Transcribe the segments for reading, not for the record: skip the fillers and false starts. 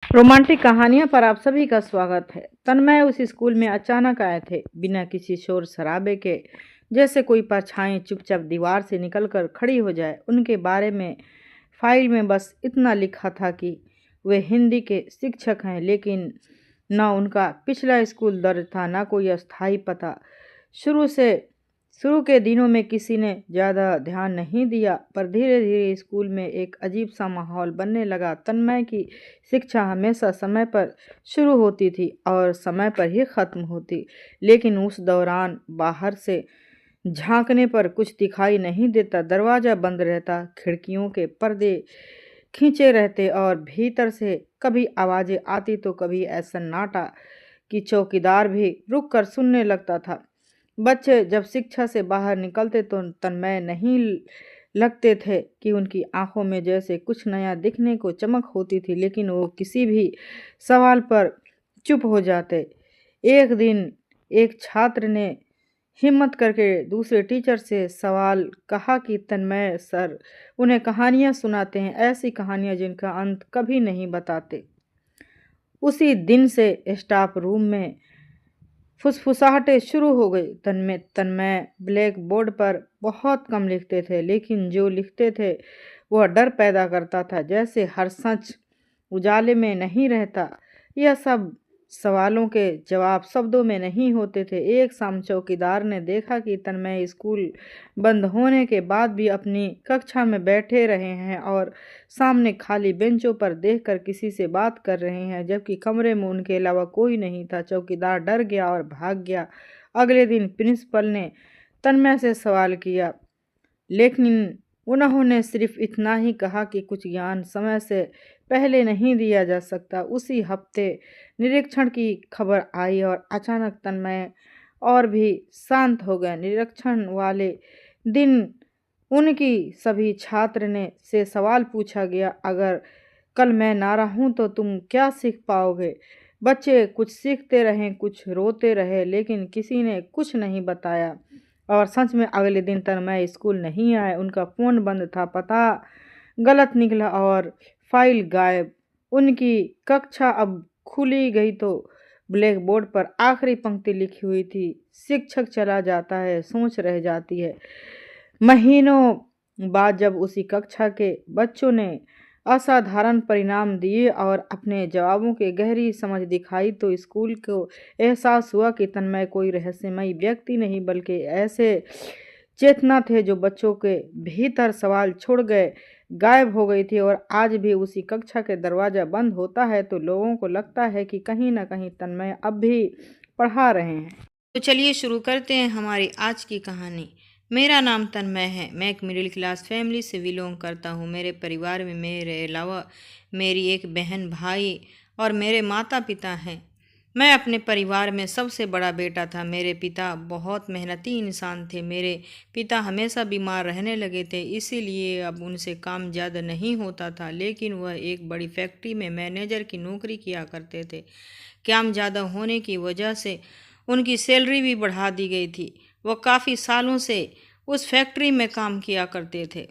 Romantic कहानियों पर आप सभी का स्वागत है। तन्मय उस स्कूल में अचानक आए थे, बिना किसी शोर शराबे के। जैसे कोई परछाई चुपचाप दीवार से निकलकर खड़ी हो जाए। उनके बारे में फाइल में बस इतना लिखा था कि वे हिंदी के शिक्षक हैं, लेकिन न उनका पिछला स्कूल दर्ज था, न कोई अस्थायी पता। शुरू से शुरू के दिनों में किसी ने ज़्यादा ध्यान नहीं दिया, पर धीरे धीरे स्कूल में एक अजीब सा माहौल बनने लगा। तन्मय की शिक्षा हमेशा समय पर शुरू होती थी और समय पर ही ख़त्म होती, लेकिन उस दौरान बाहर से झांकने पर कुछ दिखाई नहीं देता। दरवाज़ा बंद रहता, खिड़कियों के पर्दे खींचे रहते और भीतर से कभी आवाज़ें आती तो कभी ऐसा सन्नाटा कि चौकीदार भी रुक कर सुनने लगता था। बच्चे जब शिक्षा से बाहर निकलते तो तन्मय नहीं लगते थे कि उनकी आंखों में जैसे कुछ नया दिखने को चमक होती थी, लेकिन वो किसी भी सवाल पर चुप हो जाते। एक दिन एक छात्र ने हिम्मत करके दूसरे टीचर से सवाल कहा कि तन्मय सर उन्हें कहानियाँ सुनाते हैं, ऐसी कहानियाँ जिनका अंत कभी नहीं बताते। उसी दिन से स्टाफ रूम में फुसफुसाहटें शुरू हो गई। तन्मय ब्लैक बोर्ड पर बहुत कम लिखते थे, लेकिन जो लिखते थे वह डर पैदा करता था, जैसे हर सच उजाले में नहीं रहता। यह सब सवालों के जवाब शब्दों में नहीं होते थे। एक शाम चौकीदार ने देखा कि तन्मय स्कूल बंद होने के बाद भी अपनी कक्षा में बैठे रहे हैं और सामने खाली बेंचों पर देखकर किसी से बात कर रहे हैं, जबकि कमरे में उनके अलावा कोई नहीं था। चौकीदार डर गया और भाग गया। अगले दिन प्रिंसिपल ने तन्मय से सवाल किया, लेकिन उन्होंने सिर्फ इतना ही कहा कि कुछ ज्ञान समय से पहले नहीं दिया जा सकता। उसी हफ्ते निरीक्षण की खबर आई और अचानक तन्मय और भी शांत हो गए। निरीक्षण वाले दिन उनकी सभी छात्र ने से सवाल पूछा गया, अगर कल मैं ना रहूं तो तुम क्या सीख पाओगे? बच्चे कुछ सीखते रहे, कुछ रोते रहे, लेकिन किसी ने कुछ नहीं बताया। और सच में अगले दिन तन्मय स्कूल नहीं आए। उनका फ़ोन बंद था, पता गलत निकला और फाइल गायब। उनकी कक्षा अब खुली गई तो ब्लैक बोर्ड पर आखिरी पंक्ति लिखी हुई थी, शिक्षक चला जाता है, सोच रह जाती है। महीनों बाद जब उसी कक्षा के बच्चों ने असाधारण परिणाम दिए और अपने जवाबों की गहरी समझ दिखाई, तो स्कूल को एहसास हुआ कि तन्मय कोई रहस्यमयी व्यक्ति नहीं, बल्कि ऐसे चेतना थे जो बच्चों के भीतर सवाल छोड़ गए, गायब हो गई थी। और आज भी उसी कक्षा के दरवाज़ा बंद होता है तो लोगों को लगता है कि कहीं ना कहीं तन्मय अब भी पढ़ा रहे हैं। तो चलिए शुरू करते हैं हमारी आज की कहानी। मेरा नाम तन्मय है। मैं एक मिडिल क्लास फैमिली से बिलोंग करता हूँ। मेरे परिवार में मेरे अलावा मेरी एक बहन, भाई और मेरे माता पिता हैं। मैं अपने परिवार में सबसे बड़ा बेटा था। मेरे पिता बहुत मेहनती इंसान थे। मेरे पिता हमेशा बीमार रहने लगे थे, इसीलिए अब उनसे काम ज़्यादा नहीं होता था, लेकिन वह एक बड़ी फैक्ट्री में मैनेजर की नौकरी किया करते थे। काम ज़्यादा होने की वजह से उनकी सैलरी भी बढ़ा दी गई थी। वो काफ़ी सालों से उस फैक्ट्री में काम किया करते थे।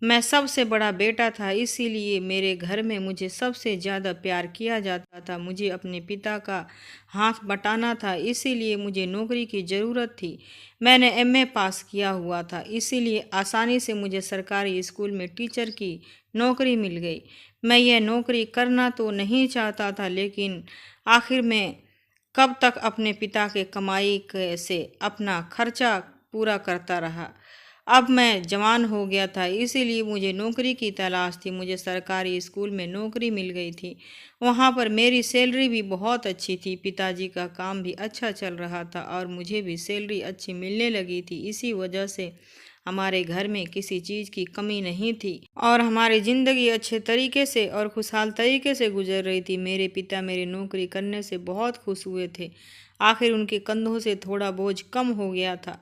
मैं सबसे बड़ा बेटा था, इसीलिए मेरे घर में मुझे सबसे ज़्यादा प्यार किया जाता था। मुझे अपने पिता का हाथ बटाना था, इसीलिए मुझे नौकरी की ज़रूरत थी। मैंने एमए पास किया हुआ था, इसीलिए आसानी से मुझे सरकारी स्कूल में टीचर की नौकरी मिल गई। मैं यह नौकरी करना तो नहीं चाहता था, लेकिन आखिर में कब तक अपने पिता के कमाई से अपना खर्चा पूरा करता रहा। अब मैं जवान हो गया था, इसीलिए मुझे नौकरी की तलाश थी। मुझे सरकारी स्कूल में नौकरी मिल गई थी। वहाँ पर मेरी सैलरी भी बहुत अच्छी थी। पिताजी का काम भी अच्छा चल रहा था और मुझे भी सैलरी अच्छी मिलने लगी थी। इसी वजह से हमारे घर में किसी चीज़ की कमी नहीं थी और हमारी ज़िंदगी अच्छे तरीके से और खुशहाल तरीके से गुजर रही थी। मेरे पिता मेरी नौकरी करने से बहुत खुश हुए थे। आखिर उनके कंधों से थोड़ा बोझ कम हो गया था।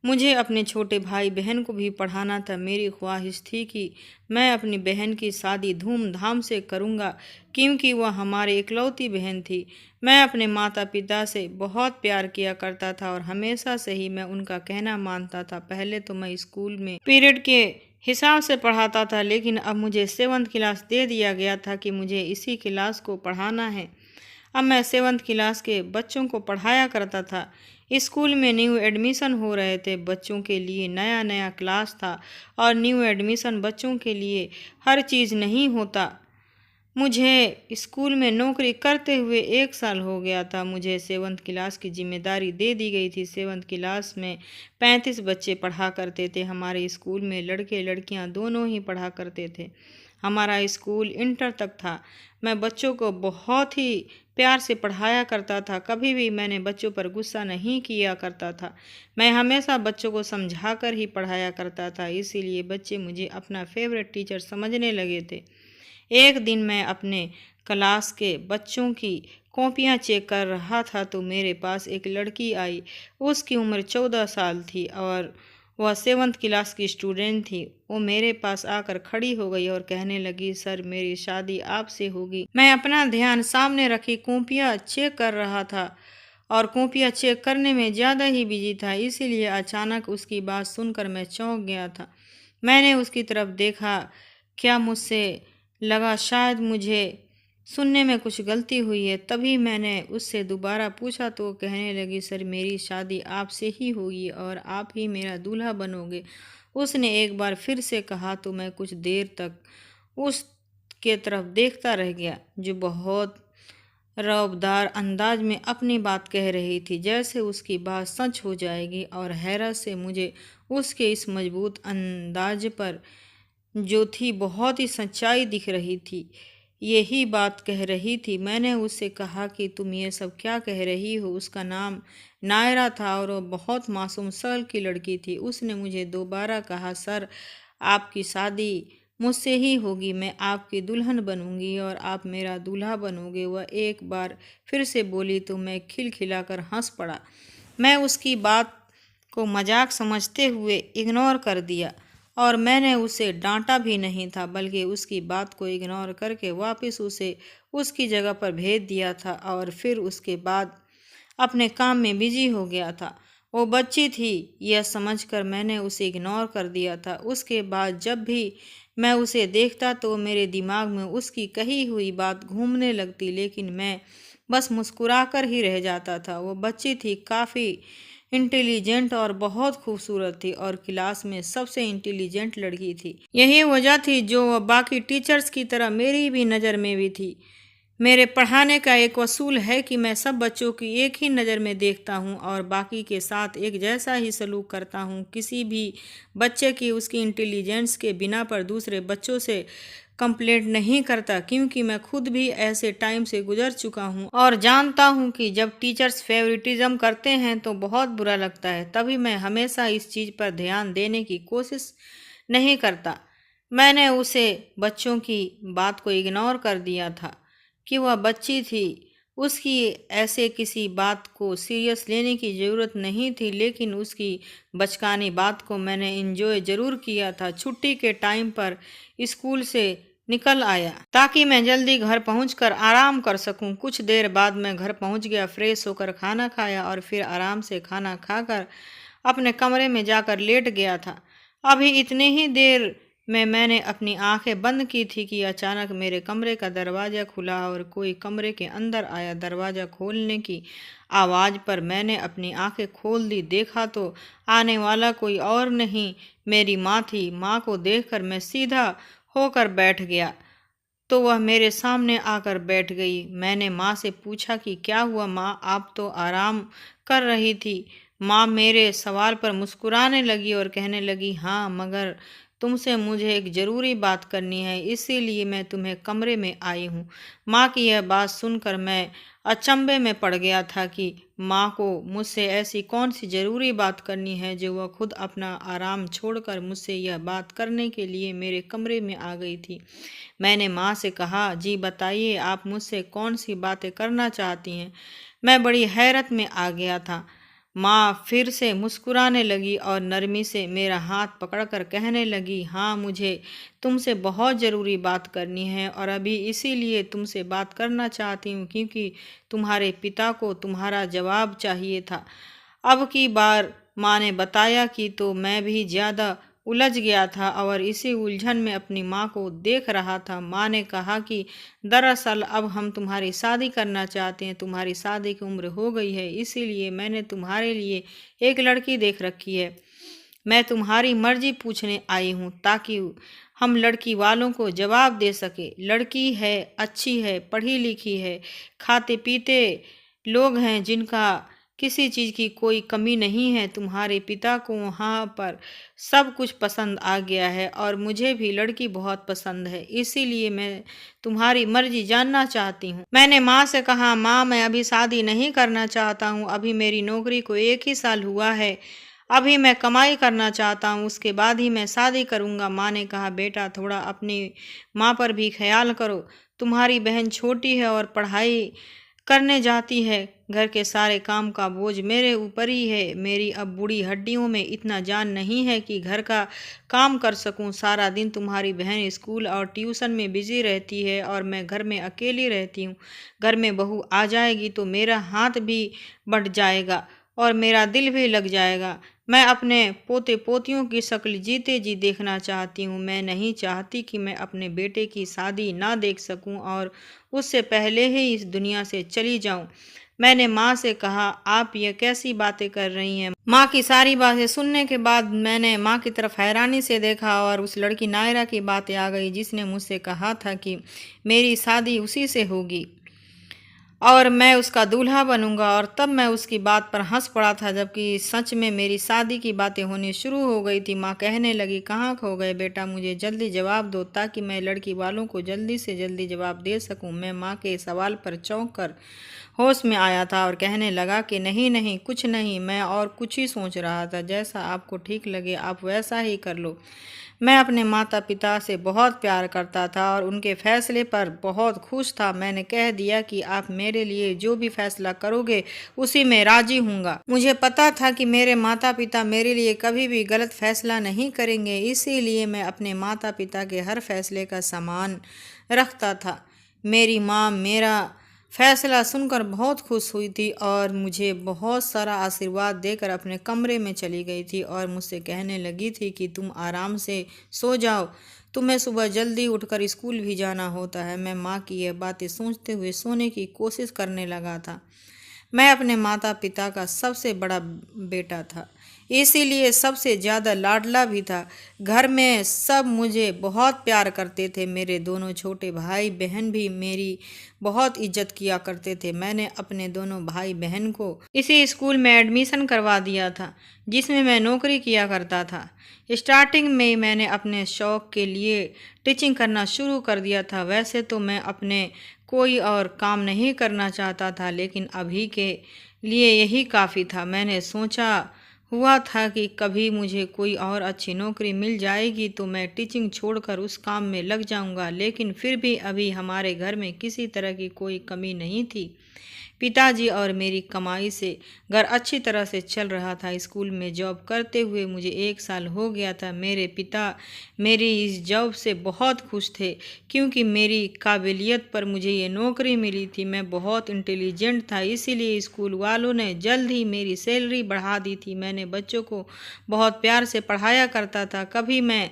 मुझे अपने छोटे भाई बहन को भी पढ़ाना था। मेरी ख्वाहिश थी कि मैं अपनी बहन की शादी धूमधाम से करूँगा, क्योंकि वह हमारी इकलौती बहन थी। मैं अपने माता पिता से बहुत प्यार किया करता था और हमेशा से ही मैं उनका कहना मानता था। पहले तो मैं स्कूल में पीरियड के हिसाब से पढ़ाता था, लेकिन अब मुझे 7th क्लास दे दिया गया था कि मुझे इसी क्लास को पढ़ाना है। अब मैं 7th क्लास के बच्चों को पढ़ाया करता था। स्कूल में न्यू एडमिशन हो रहे थे, बच्चों के लिए नया नया क्लास था और न्यू एडमिशन बच्चों के लिए हर चीज़ नहीं होता। मुझे स्कूल में नौकरी करते हुए 1 साल हो गया था। मुझे 7th क्लास की जिम्मेदारी दे दी गई थी। 7th क्लास में 35 बच्चे पढ़ा करते थे। हमारे स्कूल में लड़के लड़कियां दोनों ही पढ़ा करते थे। हमारा स्कूल इंटर तक था। मैं बच्चों को बहुत ही प्यार से पढ़ाया करता था। कभी भी मैंने बच्चों पर गुस्सा नहीं किया करता था। मैं हमेशा बच्चों को समझा कर ही पढ़ाया करता था, इसीलिए बच्चे मुझे अपना फेवरेट टीचर समझने लगे थे। एक दिन मैं अपने क्लास के बच्चों की कॉपियां चेक कर रहा था तो मेरे पास एक लड़की आई। उसकी उम्र 14 साल थी और वह 7th क्लास की स्टूडेंट थी। वो मेरे पास आकर खड़ी हो गई और कहने लगी, सर मेरी शादी आपसे होगी। मैं अपना ध्यान सामने रखी कॉपियां चेक कर रहा था और कॉपियां चेक करने में ज़्यादा ही बिजी था, इसीलिए अचानक उसकी बात सुनकर मैं चौंक गया था। मैंने उसकी तरफ देखा। क्या मुझसे लगा शायद मुझे सुनने में कुछ गलती हुई है। तभी मैंने उससे दोबारा पूछा तो वो कहने लगी, सर मेरी शादी आपसे ही होगी और आप ही मेरा दूल्हा बनोगे। उसने एक बार फिर से कहा तो मैं कुछ देर तक उसके तरफ देखता रह गया, जो बहुत रौबदार अंदाज में अपनी बात कह रही थी, जैसे उसकी बात सच हो जाएगी। और हैरत से मुझे उसके इस मजबूत अंदाज पर जो थी बहुत ही सच्चाई दिख रही थी। यही बात कह रही थी। मैंने उससे कहा कि तुम ये सब क्या कह रही हो। उसका नाम नायरा था और वह बहुत मासूम शक्ल की लड़की थी। उसने मुझे दोबारा कहा, सर आपकी शादी मुझसे ही होगी। मैं आपकी दुल्हन बनूंगी और आप मेरा दूल्हा बनोगे। वह एक बार फिर से बोली तो मैं खिलखिलाकर हंस पड़ा। मैं उसकी बात को मजाक समझते हुए इग्नोर कर दिया और मैंने उसे डांटा भी नहीं था, बल्कि उसकी बात को इग्नोर करके वापस उसे उसकी जगह पर भेज दिया था और फिर उसके बाद अपने काम में बिजी हो गया था। वो बच्ची थी यह समझकर मैंने उसे इग्नोर कर दिया था। उसके बाद जब भी मैं उसे देखता तो मेरे दिमाग में उसकी कही हुई बात घूमने लगती, लेकिन मैं बस मुस्कुराकर ही रह जाता था। वो बच्ची थी काफ़ी इंटेलिजेंट और बहुत खूबसूरत थी और क्लास में सबसे इंटेलिजेंट लड़की थी। यही वजह थी जो वह बाकी टीचर्स की तरह मेरी भी नज़र में भी थी। मेरे पढ़ाने का एक असूल है कि मैं सब बच्चों की एक ही नज़र में देखता हूँ और बाकी के साथ एक जैसा ही सलूक करता हूँ। किसी भी बच्चे की उसकी इंटेलिजेंस के बिना पर दूसरे बच्चों से कंप्लेंट नहीं करता, क्योंकि मैं खुद भी ऐसे टाइम से गुजर चुका हूँ और जानता हूँ कि जब टीचर्स फेवरेटिज्म करते हैं तो बहुत बुरा लगता है। तभी मैं हमेशा इस चीज़ पर ध्यान देने की कोशिश नहीं करता। मैंने उसे बच्चों की बात को इग्नोर कर दिया था कि वह बच्ची थी। उसकी ऐसे किसी बात को सीरियस लेने की ज़रूरत नहीं थी, लेकिन उसकी बचकानी बात को मैंने एंजॉय ज़रूर किया था। छुट्टी के टाइम पर स्कूल से निकल आया ताकि मैं जल्दी घर पहुंचकर आराम कर सकूं। कुछ देर बाद मैं घर पहुंच गया, फ्रेश होकर खाना खाया और फिर आराम से खाना खाकर अपने कमरे में जाकर लेट गया था। अभी इतनी ही देर में मैंने अपनी आंखें बंद की थी कि अचानक मेरे कमरे का दरवाज़ा खुला और कोई कमरे के अंदर आया। दरवाज़ा खोलने की आवाज़ पर मैंने अपनी आंखें खोल दी। देखा तो आने वाला कोई और नहीं, मेरी माँ थी। माँ को देखकर मैं सीधा होकर बैठ गया तो वह मेरे सामने आकर बैठ गई। मैंने माँ से पूछा कि क्या हुआ माँ, आप तो आराम कर रही थी। माँ मेरे सवाल पर मुस्कुराने लगी और कहने लगी, हाँ मगर तुमसे मुझे एक ज़रूरी बात करनी है, इसीलिए मैं तुम्हें कमरे में आई हूँ। माँ की यह बात सुनकर मैं अचंभे में पड़ गया था कि माँ को मुझसे ऐसी कौन सी ज़रूरी बात करनी है जो वह खुद अपना आराम छोड़कर मुझसे यह बात करने के लिए मेरे कमरे में आ गई थी। मैंने माँ से कहा, जी बताइए आप मुझसे कौन सी बातें करना चाहती हैं। मैं बड़ी हैरत में आ गया था। माँ फिर से मुस्कुराने लगी और नरमी से मेरा हाथ पकड़कर कहने लगी, हाँ मुझे तुमसे बहुत ज़रूरी बात करनी है और अभी इसीलिए तुमसे बात करना चाहती हूँ क्योंकि तुम्हारे पिता को तुम्हारा जवाब चाहिए था। अब की बार माँ ने बताया कि तो मैं भी ज़्यादा उलझ गया था और इसी उलझन में अपनी माँ को देख रहा था। माँ ने कहा कि दरअसल अब हम तुम्हारी शादी करना चाहते हैं, तुम्हारी शादी की उम्र हो गई है, इसीलिए मैंने तुम्हारे लिए एक लड़की देख रखी है। मैं तुम्हारी मर्जी पूछने आई हूँ ताकि हम लड़की वालों को जवाब दे सके। लड़की है, अच्छी है, पढ़ी लिखी है, खाते पीते लोग हैं जिनका किसी चीज़ की कोई कमी नहीं है। तुम्हारे पिता को वहाँ पर सब कुछ पसंद आ गया है और मुझे भी लड़की बहुत पसंद है, इसीलिए मैं तुम्हारी मर्जी जानना चाहती हूँ। मैंने माँ से कहा, माँ मैं अभी शादी नहीं करना चाहता हूँ, अभी मेरी नौकरी को 1 ही साल हुआ है, अभी मैं कमाई करना चाहता हूँ, उसके बाद ही मैं शादी करूँगा। माँ ने कहा, बेटा थोड़ा अपनी माँ पर भी ख्याल करो, तुम्हारी बहन छोटी है और पढ़ाई करने जाती है, घर के सारे काम का बोझ मेरे ऊपर ही है। मेरी अब बूढ़ी हड्डियों में इतना जान नहीं है कि घर का काम कर सकूं। सारा दिन तुम्हारी बहन स्कूल और ट्यूशन में बिजी रहती है और मैं घर में अकेली रहती हूँ। घर में बहू आ जाएगी तो मेरा हाथ भी बट जाएगा और मेरा दिल भी लग जाएगा। मैं अपने पोते पोतियों की शक्ल जीते जी देखना चाहती हूँ। मैं नहीं चाहती कि मैं अपने बेटे की शादी ना देख सकूँ और उससे पहले ही इस दुनिया से चली जाऊँ। मैंने माँ से कहा, आप ये कैसी बातें कर रही हैं? माँ की सारी बातें सुनने के बाद मैंने माँ की तरफ हैरानी से देखा और उस लड़की नायरा की बातें आ गई जिसने मुझसे कहा था कि मेरी शादी उसी से होगी और मैं उसका दूल्हा बनूंगा। और तब मैं उसकी बात पर हंस पड़ा था, जबकि सच में मेरी शादी की बातें होनी शुरू हो गई थी। माँ कहने लगी, कहाँ खो गए बेटा, मुझे जल्दी जवाब दो ताकि मैं लड़की वालों को जल्दी से जल्दी जवाब दे सकूं। मैं माँ के सवाल पर चौंक कर होश में आया था और कहने लगा कि नहीं नहीं, कुछ नहीं, मैं और कुछ ही सोच रहा था। जैसा आपको ठीक लगे आप वैसा ही कर लो। मैं अपने माता पिता से बहुत प्यार करता था और उनके फैसले पर बहुत खुश था। मैंने कह दिया कि आप मेरे लिए जो भी फैसला करोगे उसी में राजी हूँगा। मुझे पता था कि मेरे माता पिता मेरे लिए कभी भी गलत फैसला नहीं करेंगे, इसीलिए मैं अपने माता पिता के हर फैसले का सम्मान रखता था। मेरी माँ मेरा फैसला सुनकर बहुत खुश हुई थी और मुझे बहुत सारा आशीर्वाद देकर अपने कमरे में चली गई थी और मुझसे कहने लगी थी कि तुम आराम से सो जाओ, तुम्हें सुबह जल्दी उठकर स्कूल भी जाना होता है। मैं माँ की यह बातें सोचते हुए सोने की कोशिश करने लगा था। मैं अपने माता पिता का सबसे बड़ा बेटा था, इसीलिए सबसे ज़्यादा लाडला भी था। घर में सब मुझे बहुत प्यार करते थे। मेरे दोनों छोटे भाई बहन भी मेरी बहुत इज्जत किया करते थे। मैंने अपने दोनों भाई बहन को इसी स्कूल में एडमिशन करवा दिया था जिसमें मैं नौकरी किया करता था। स्टार्टिंग में मैंने अपने शौक़ के लिए टीचिंग करना शुरू कर दिया था। वैसे तो मैं अपने कोई और काम नहीं करना चाहता था, लेकिन अभी के लिए यही काफ़ी था। मैंने सोचा हुआ था कि कभी मुझे कोई और अच्छी नौकरी मिल जाएगी तो मैं टीचिंग छोड़कर उस काम में लग जाऊंगा, लेकिन फिर भी अभी हमारे घर में किसी तरह की कोई कमी नहीं थी। पिताजी और मेरी कमाई से घर अच्छी तरह से चल रहा था। स्कूल में जॉब करते हुए मुझे 1 साल हो गया था। मेरे पिता मेरी इस जॉब से बहुत खुश थे क्योंकि मेरी काबिलियत पर मुझे ये नौकरी मिली थी। मैं बहुत इंटेलिजेंट था, इसीलिए स्कूल वालों ने जल्द ही मेरी सैलरी बढ़ा दी थी। मैंने बच्चों को बहुत प्यार से पढ़ाया करता था, कभी मैं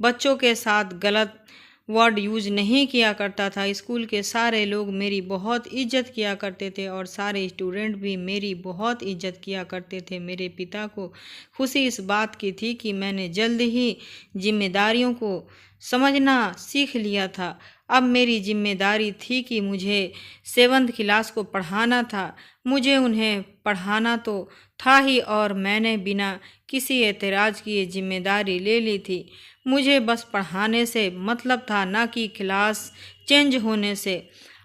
बच्चों के साथ गलत वर्ड यूज नहीं किया करता था। स्कूल के सारे लोग मेरी बहुत इज्जत किया करते थे और सारे स्टूडेंट भी मेरी बहुत इज्जत किया करते थे। मेरे पिता को खुशी इस बात की थी कि मैंने जल्द ही जिम्मेदारियों को समझना सीख लिया था। अब मेरी जिम्मेदारी थी कि मुझे 7th क्लास को पढ़ाना था। मुझे उन्हें पढ़ाना तो था ही और मैंने बिना किसी एतराज़ किए जिम्मेदारी ले ली थी। मुझे बस पढ़ाने से मतलब था, ना कि क्लास चेंज होने से।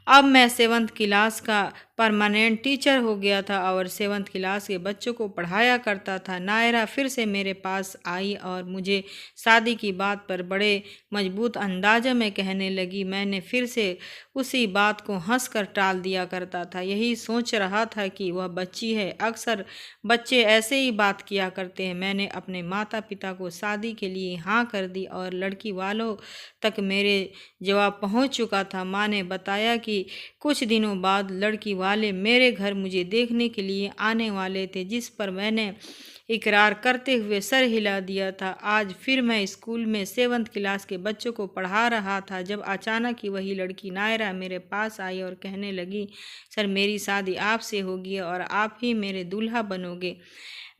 अब मैं 7th क्लास का परमानेंट टीचर हो गया था और 7th क्लास के बच्चों को पढ़ाया करता था। नायरा फिर से मेरे पास आई और मुझे शादी की बात पर बड़े मजबूत अंदाज़े में कहने लगी। मैंने फिर से उसी बात को हंसकर टाल दिया करता था। यही सोच रहा था कि वह बच्ची है, अक्सर बच्चे ऐसे ही बात किया करते हैं। मैंने अपने माता पिता को शादी के लिए हाँ कर दी और लड़की वालों तक मेरे जवाब पहुंच चुका था। माँ ने बताया कि कुछ दिनों बाद लड़की वाले मेरे घर मुझे देखने के लिए आने वाले थे, जिस पर मैंने इकरार करते हुए सर हिला दिया था। आज फिर मैं स्कूल में 7th क्लास के बच्चों को पढ़ा रहा था जब अचानक ही वही लड़की नायरा मेरे पास आई और कहने लगी, सर मेरी शादी आपसे होगी और आप ही मेरे दूल्हा बनोगे।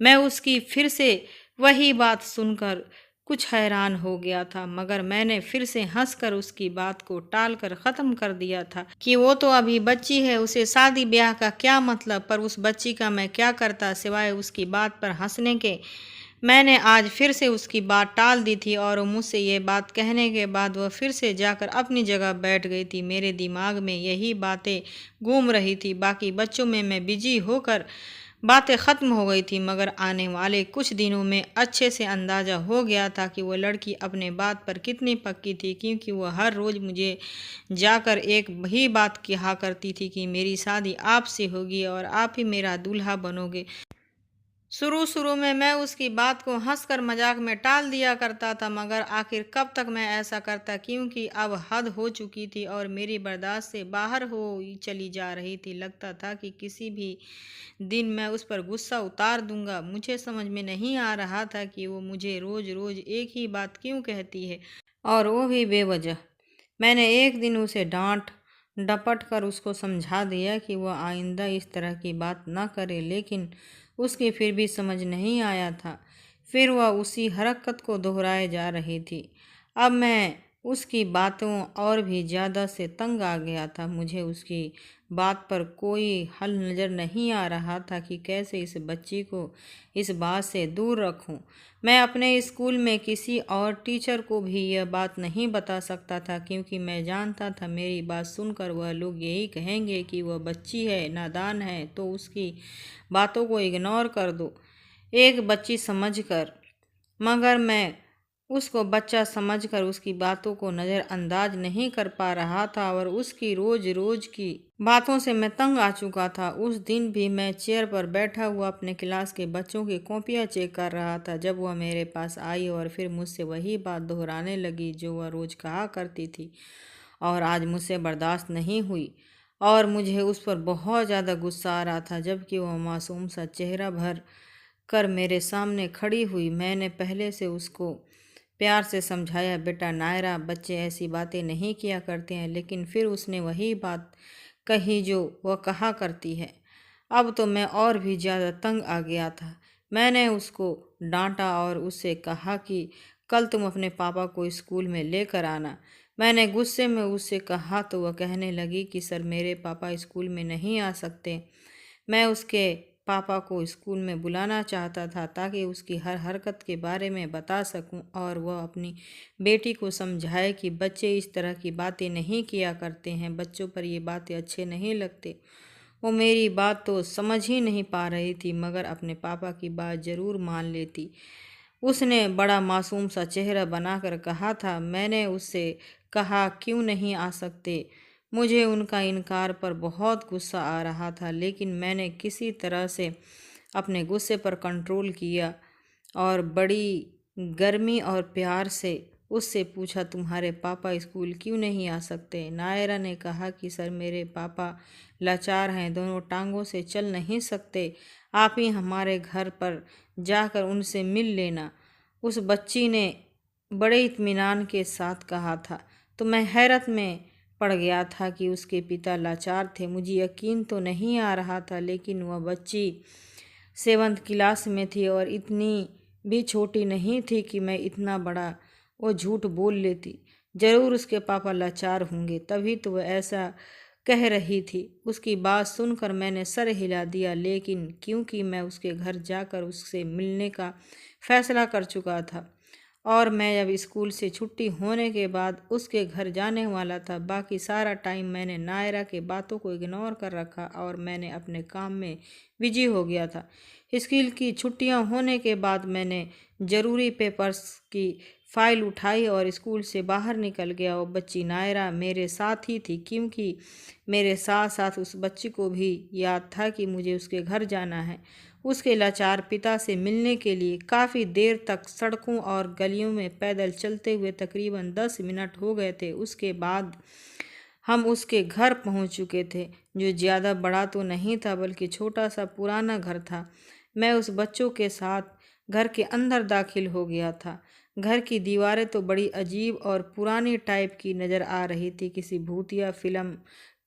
मैं उसकी फिर से वही बात सुनकर कुछ हैरान हो गया था, मगर मैंने फिर से हंसकर उसकी बात को टालकर ख़त्म कर दिया था कि वो तो अभी बच्ची है, उसे शादी ब्याह का क्या मतलब। पर उस बच्ची का मैं क्या करता सिवाय उसकी बात पर हंसने के। मैंने आज फिर से उसकी बात टाल दी थी और मुझसे ये बात कहने के बाद वह फिर से जाकर अपनी जगह बैठ गई थी। मेरे दिमाग में यही बातें घूम रही थी। बाकी बच्चों में मैं बिजी होकर बातें ख़त्म हो गई थी, मगर आने वाले कुछ दिनों में अच्छे से अंदाज़ा हो गया था कि वो लड़की अपने बात पर कितनी पक्की थी, क्योंकि वह हर रोज़ मुझे जाकर एक ही बात कहा करती थी कि मेरी शादी आपसे होगी और आप ही मेरा दूल्हा बनोगे। शुरू शुरू में मैं उसकी बात को हंसकर मजाक में टाल दिया करता था, मगर आखिर कब तक मैं ऐसा करता, क्योंकि अब हद हो चुकी थी और मेरी बर्दाश्त से बाहर हो चली जा रही थी। लगता था कि किसी भी दिन मैं उस पर गुस्सा उतार दूंगा। मुझे समझ में नहीं आ रहा था कि वो मुझे रोज रोज एक ही बात क्यों कहती है, और वो भी बेवजह। मैंने एक दिन उसे डांट डपट कर उसको समझा दिया कि वह आइंदा इस तरह की बात ना करे, लेकिन उसकी फिर भी समझ नहीं आया था। फिर वह उसी हरकत को दोहराए जा रही थी। अब मैं उसकी बातों और भी ज़्यादा से तंग आ गया था। मुझे उसकी बात पर कोई हल नज़र नहीं आ रहा था कि कैसे इस बच्ची को इस बात से दूर रखूं। मैं अपने स्कूल में किसी और टीचर को भी यह बात नहीं बता सकता था, क्योंकि मैं जानता था मेरी बात सुनकर वह लोग यही कहेंगे कि वह बच्ची है, नादान है, तो उसकी बातों को इग्नोर कर दो, एक बच्ची समझकर। मगर मैं उसको बच्चा समझकर उसकी बातों को नज़रअंदाज नहीं कर पा रहा था और उसकी रोज रोज की बातों से मैं तंग आ चुका था। उस दिन भी मैं चेयर पर बैठा हुआ अपने क्लास के बच्चों की कॉपियाँ चेक कर रहा था जब वह मेरे पास आई और फिर मुझसे वही बात दोहराने लगी जो वह रोज़ कहा करती थी और आज मुझसे बर्दाश्त नहीं हुई और मुझे उस पर बहुत ज़्यादा गुस्सा आ रहा था। जबकि वह मासूम सा चेहरा भर कर मेरे सामने खड़ी हुई, मैंने पहले से उसको प्यार से समझाया, बेटा नायरा, बच्चे ऐसी बातें नहीं किया करते हैं, लेकिन फिर उसने वही बात कही जो वह कहा करती है। अब तो मैं और भी ज़्यादा तंग आ गया था। मैंने उसको डांटा और उससे कहा कि कल तुम अपने पापा को स्कूल में लेकर आना। मैंने गुस्से में उससे कहा तो वह कहने लगी कि सर मेरे पापा स्कूल में नहीं आ सकते। मैं उसके पापा को स्कूल में बुलाना चाहता था ताकि उसकी हर हरकत के बारे में बता सकूं और वह अपनी बेटी को समझाए कि बच्चे इस तरह की बातें नहीं किया करते हैं, बच्चों पर ये बातें अच्छे नहीं लगते। वो मेरी बात तो समझ ही नहीं पा रही थी, मगर अपने पापा की बात ज़रूर मान लेती। उसने बड़ा मासूम सा चेहरा बनाकर कहा था। मैंने उससे कहा क्यों नहीं आ सकते। मुझे उनका इनकार पर बहुत गुस्सा आ रहा था, लेकिन मैंने किसी तरह से अपने गुस्से पर कंट्रोल किया और बड़ी गर्मी और प्यार से उससे पूछा, तुम्हारे पापा स्कूल क्यों नहीं आ सकते। नायरा ने कहा कि सर मेरे पापा लाचार हैं, दोनों टांगों से चल नहीं सकते, आप ही हमारे घर पर जाकर उनसे मिल लेना। उस बच्ची ने बड़े इत्मीनान के साथ कहा था। तो मैं हैरत में पड़ गया था कि उसके पिता लाचार थे। मुझे यकीन तो नहीं आ रहा था, लेकिन वह बच्ची 7th क्लास में थी और इतनी भी छोटी नहीं थी कि मैं इतना बड़ा वो झूठ बोल लेती। ज़रूर उसके पापा लाचार होंगे, तभी तो वह ऐसा कह रही थी। उसकी बात सुनकर मैंने सर हिला दिया, लेकिन क्योंकि मैं उसके घर जाकर उससे मिलने का फैसला कर चुका था और मैं जब स्कूल से छुट्टी होने के बाद उसके घर जाने वाला था, बाकी सारा टाइम मैंने नायरा के बातों को इग्नोर कर रखा और मैंने अपने काम में बिजी हो गया था। स्कूल की छुट्टियां होने के बाद मैंने ज़रूरी पेपर्स की फ़ाइल उठाई और स्कूल से बाहर निकल गया। वो बच्ची नायरा मेरे साथ ही थी, क्योंकि मेरे साथ साथ उस बच्ची को भी याद था कि मुझे उसके घर जाना है। उसके लाचार पिता से मिलने के लिए काफ़ी देर तक सड़कों और गलियों में पैदल चलते हुए तकरीबन 10 मिनट हो गए थे। उसके बाद हम उसके घर पहुंच चुके थे, जो ज़्यादा बड़ा तो नहीं था बल्कि छोटा सा पुराना घर था। मैं उस बच्चों के साथ घर के अंदर दाखिल हो गया था। घर की दीवारें तो बड़ी अजीब और पुरानी टाइप की नज़र आ रही थी, किसी भूतिया फिल्म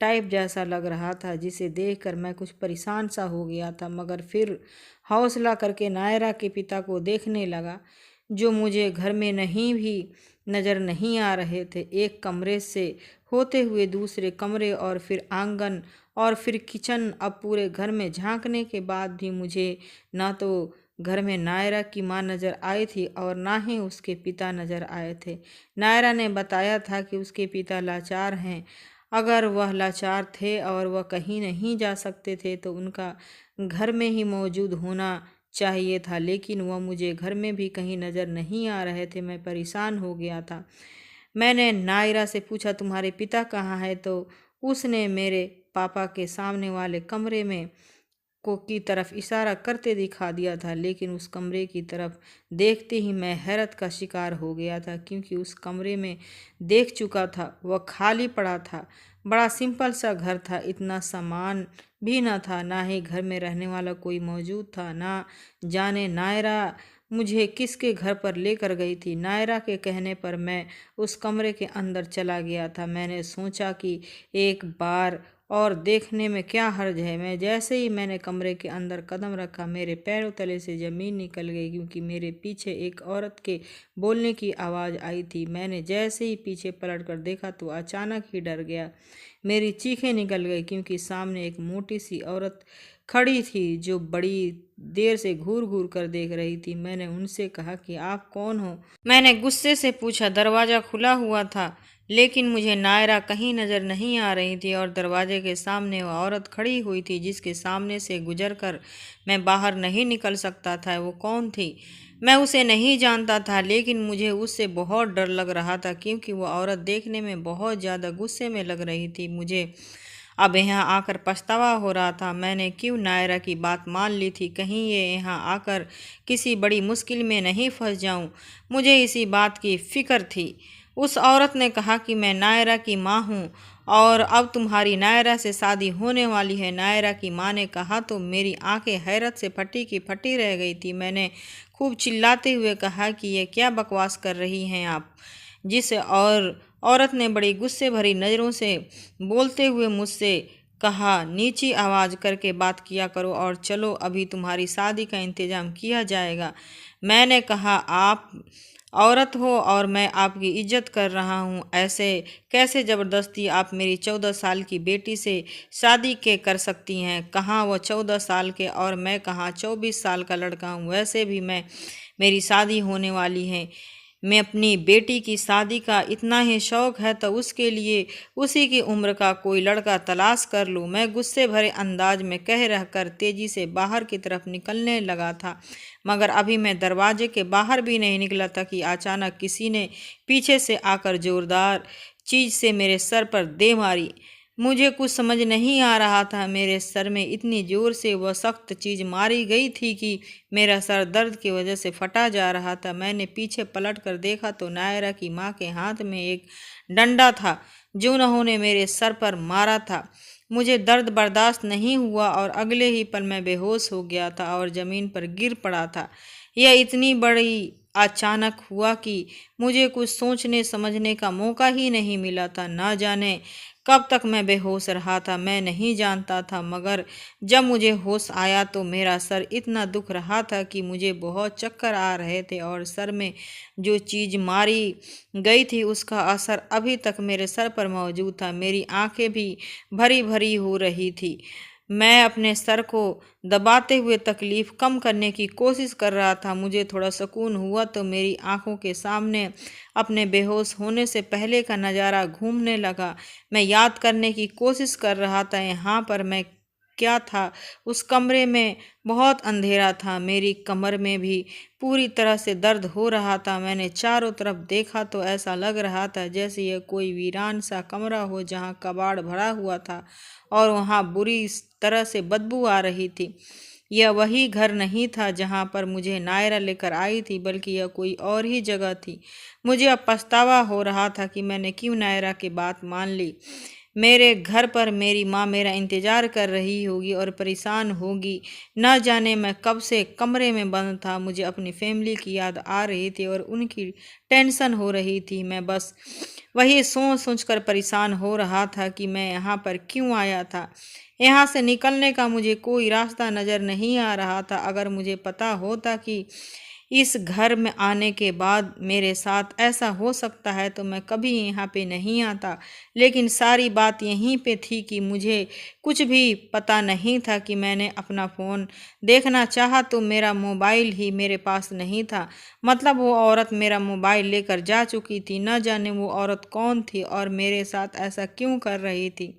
टाइप जैसा लग रहा था, जिसे देखकर मैं कुछ परेशान सा हो गया था। मगर फिर हौसला करके नायरा के पिता को देखने लगा, जो मुझे घर में नहीं भी नज़र नहीं आ रहे थे। एक कमरे से होते हुए दूसरे कमरे और फिर आंगन और फिर किचन। अब पूरे घर में झांकने के बाद भी मुझे ना तो घर में नायरा की माँ नज़र आई थी और ना ही उसके पिता नज़र आए थे। नायरा ने बताया था कि उसके पिता लाचार हैं। अगर वह लाचार थे और वह कहीं नहीं जा सकते थे तो उनका घर में ही मौजूद होना चाहिए था, लेकिन वह मुझे घर में भी कहीं नज़र नहीं आ रहे थे। मैं परेशान हो गया था। मैंने नायरा से पूछा, तुम्हारे पिता कहाँ है? तो उसने मेरे पापा के सामने वाले कमरे में को की तरफ इशारा करते दिखा दिया था। लेकिन उस कमरे की तरफ देखते ही मैं हैरत का शिकार हो गया था, क्योंकि उस कमरे में देख चुका था, वह खाली पड़ा था। बड़ा सिंपल सा घर था, इतना सामान भी न था, ना ही घर में रहने वाला कोई मौजूद था। ना जाने नायरा मुझे किसके घर पर लेकर गई थी। नायरा के कहने पर मैं उस कमरे के अंदर चला गया था। मैंने सोचा कि एक बार और देखने में क्या हर्ज है। मैं जैसे ही मैंने कमरे के अंदर कदम रखा, मेरे पैरों तले से ज़मीन निकल गई, क्योंकि मेरे पीछे एक औरत के बोलने की आवाज़ आई थी। मैंने जैसे ही पीछे पलट कर देखा तो अचानक ही डर गया। मेरी चीखें निकल गई, क्योंकि सामने एक मोटी सी औरत खड़ी थी, जो बड़ी देर से घूर घूर कर देख रही थी। मैंने उनसे कहा कि आप कौन हो? मैंने गुस्से से पूछा। दरवाज़ा खुला हुआ था, लेकिन मुझे नायरा कहीं नज़र नहीं आ रही थी और दरवाजे के सामने वह औरत खड़ी हुई थी, जिसके सामने से गुजरकर मैं बाहर नहीं निकल सकता था। वो कौन थी? मैं उसे नहीं जानता था, लेकिन मुझे उससे बहुत डर लग रहा था, क्योंकि वह औरत देखने में बहुत ज़्यादा गुस्से में लग रही थी। मुझे अब यहाँ आकर पछतावा हो रहा था, मैंने क्यों नायरा की बात मान ली थी। कहीं ये यहाँ आकर किसी बड़ी मुश्किल में नहीं फंस जाऊँ, मुझे इसी बात की फ़िक्र थी। उस औरत ने कहा कि मैं नायरा की माँ हूँ और अब तुम्हारी नायरा से शादी होने वाली है। नायरा की माँ ने कहा तो मेरी आंखें हैरत से फटी की फटी रह गई थी। मैंने खूब चिल्लाते हुए कहा कि ये क्या बकवास कर रही हैं आप? जिस और औरत ने बड़ी गुस्से भरी नज़रों से बोलते हुए मुझसे कहा, नीची आवाज़ करके बात किया करो और चलो, अभी तुम्हारी शादी का इंतज़ाम किया जाएगा। मैंने कहा, आप औरत हो और मैं आपकी इज्जत कर रहा हूँ, ऐसे कैसे ज़बरदस्ती आप मेरी 14 साल की बेटी से शादी के कर सकती हैं? कहाँ वो 14 साल के और मैं कहाँ 24 साल का लड़का हूँ? वैसे भी मेरी शादी होने वाली है। मैं अपनी बेटी की शादी का इतना ही शौक़ है तो उसके लिए उसी की उम्र का कोई लड़का तलाश कर लूँ। मैं गुस्से भरे अंदाज में कह रहकर तेज़ी से बाहर की तरफ निकलने लगा था, मगर अभी मैं दरवाजे के बाहर भी नहीं निकला था कि अचानक किसी ने पीछे से आकर ज़ोरदार चीज़ से मेरे सर पर दे मारी। मुझे कुछ समझ नहीं आ रहा था। मेरे सर में इतनी ज़ोर से वह सख्त चीज़ मारी गई थी कि मेरा सर दर्द की वजह से फटा जा रहा था। मैंने पीछे पलट कर देखा तो नायरा की माँ के हाथ में एक डंडा था, जो उन्होंने मेरे सर पर मारा था। मुझे दर्द बर्दाश्त नहीं हुआ और अगले ही पल मैं बेहोश हो गया था और ज़मीन पर गिर पड़ा था। यह इतनी बड़ी अचानक हुआ कि मुझे कुछ सोचने समझने का मौका ही नहीं मिला था। ना जाने कब तक मैं बेहोश रहा था, मैं नहीं जानता था, मगर जब मुझे होश आया तो मेरा सर इतना दुख रहा था कि मुझे बहुत चक्कर आ रहे थे और सर में जो चीज़ मारी गई थी उसका असर अभी तक मेरे सर पर मौजूद था। मेरी आंखें भी भरी भरी हो रही थी। मैं अपने सर को दबाते हुए तकलीफ़ कम करने की कोशिश कर रहा था। मुझे थोड़ा सुकून हुआ तो मेरी आंखों के सामने अपने बेहोश होने से पहले का नज़ारा घूमने लगा। मैं याद करने की कोशिश कर रहा था यहाँ पर मैं क्या था। उस कमरे में बहुत अंधेरा था, मेरी कमर में भी पूरी तरह से दर्द हो रहा था। मैंने चारों तरफ देखा तो ऐसा लग रहा था जैसे यह कोई वीरान सा कमरा हो, जहाँ कबाड़ भरा हुआ था और वहाँ बुरी तरह से बदबू आ रही थी। यह वही घर नहीं था जहाँ पर मुझे नायरा लेकर आई थी, बल्कि यह कोई और ही जगह थी। मुझे अब पछतावा हो रहा था कि मैंने क्यों नायरा की बात मान ली। मेरे घर पर मेरी माँ मेरा इंतज़ार कर रही होगी और परेशान होगी। न जाने मैं कब से कमरे में बंद था। मुझे अपनी फैमिली की याद आ रही थी और उनकी टेंशन हो रही थी। मैं बस वही सोच सोच कर परेशान हो रहा था कि मैं यहाँ पर क्यों आया था। यहाँ से निकलने का मुझे कोई रास्ता नज़र नहीं आ रहा था। अगर मुझे पता होता कि इस घर में आने के बाद मेरे साथ ऐसा हो सकता है तो मैं कभी यहाँ पे नहीं आता। लेकिन सारी बात यहीं पे थी कि मुझे कुछ भी पता नहीं था कि मैंने अपना फ़ोन देखना चाहा तो मेरा मोबाइल ही मेरे पास नहीं था। मतलब वो औरत मेरा मोबाइल लेकर जा चुकी थी। न जाने वो औरत कौन थी और मेरे साथ ऐसा क्यों कर रही थी।